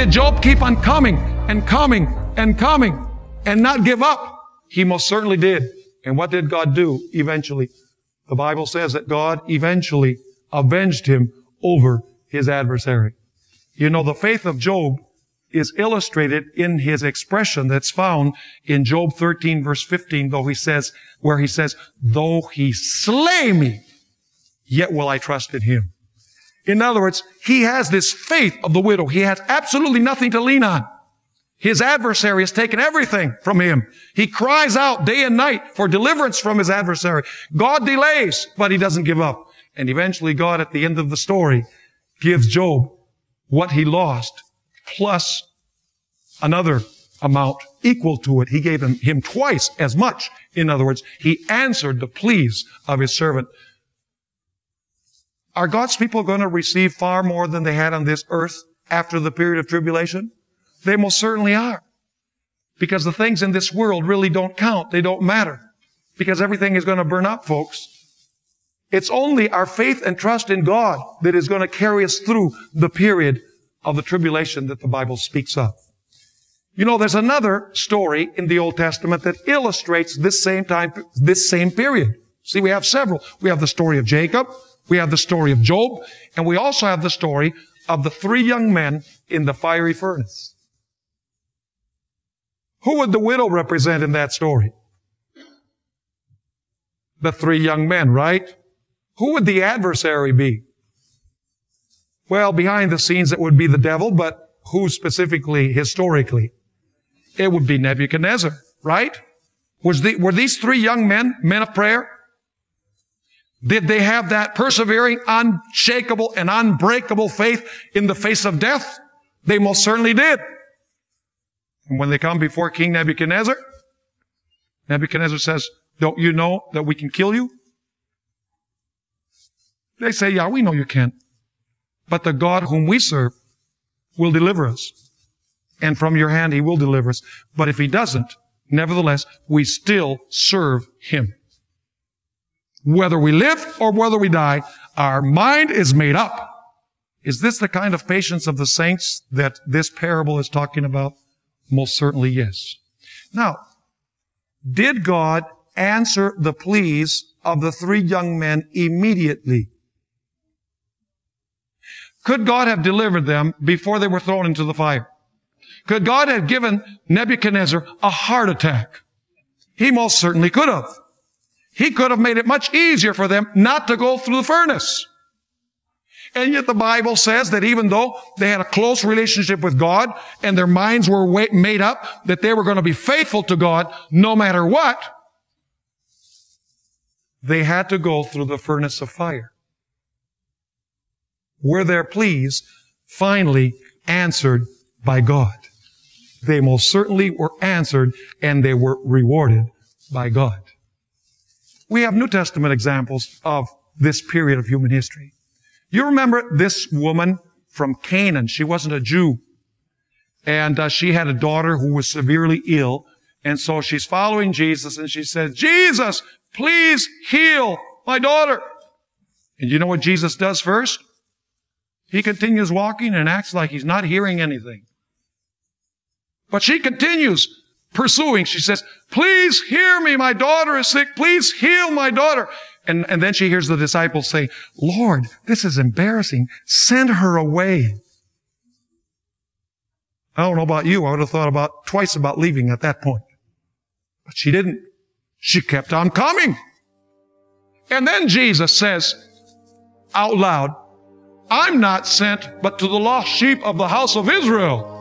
did Job keep on coming and coming and coming and not give up? He most certainly did. And what did God do eventually? The Bible says that God eventually avenged him over his adversary. You know, the faith of Job is illustrated in his expression that's found in Job 13 verse 15, where he says, though he slay me, yet will I trust in him. In other words, he has this faith of the widow. He has absolutely nothing to lean on. His adversary has taken everything from him. He cries out day and night for deliverance from his adversary. God delays, but he doesn't give up. And eventually God, at the end of the story, gives Job what he lost, plus another amount equal to it. He gave him twice as much. In other words, he answered the pleas of his servant. Are God's people going to receive far more than they had on this earth after the period of tribulation? They most certainly are. Because the things in this world really don't count. They don't matter. Because everything is going to burn up, folks. It's only our faith and trust in God that is going to carry us through the period of the tribulation that the Bible speaks of. You know, there's another story in the Old Testament that illustrates this same period. See, we have several. We have the story of Jacob. We have the story of Job. And we also have the story of the 3 young men in the fiery furnace. Who would the widow represent in that story? The 3 young men, right? Who would the adversary be? Well, behind the scenes it would be the devil, but who specifically, historically? It would be Nebuchadnezzar, right? Were these 3 young men of prayer? Did they have that persevering, unshakable, and unbreakable faith in the face of death? They most certainly did. And when they come before King Nebuchadnezzar, Nebuchadnezzar says, don't you know that we can kill you? They say, yeah, we know you can. But the God whom we serve will deliver us. And from your hand he will deliver us. But if he doesn't, nevertheless, we still serve him. Whether we live or whether we die, our mind is made up. Is this the kind of patience of the saints that this parable is talking about? Most certainly, yes. Now, did God answer the pleas of the 3 young men immediately? Could God have delivered them before they were thrown into the fire? Could God have given Nebuchadnezzar a heart attack? He most certainly could have. He could have made it much easier for them not to go through the furnace. And yet the Bible says that even though they had a close relationship with God and their minds were made up that they were going to be faithful to God no matter what, they had to go through the furnace of fire. Were their pleas finally answered by God? They most certainly were answered, and they were rewarded by God. We have New Testament examples of this period of human history. You remember this woman from Canaan. She wasn't a Jew. And she had a daughter who was severely ill. And so she's following Jesus, and she says, Jesus, please heal my daughter. And you know what Jesus does first? He continues walking and acts like he's not hearing anything. But she continues pursuing. She says, please hear me. My daughter is sick. Please heal my daughter. And then she hears the disciples say, Lord, this is embarrassing. Send her away. I don't know about you. I would have thought twice about leaving at that point. But she didn't. She kept on coming. And then Jesus says out loud, I'm not sent but to the lost sheep of the house of Israel.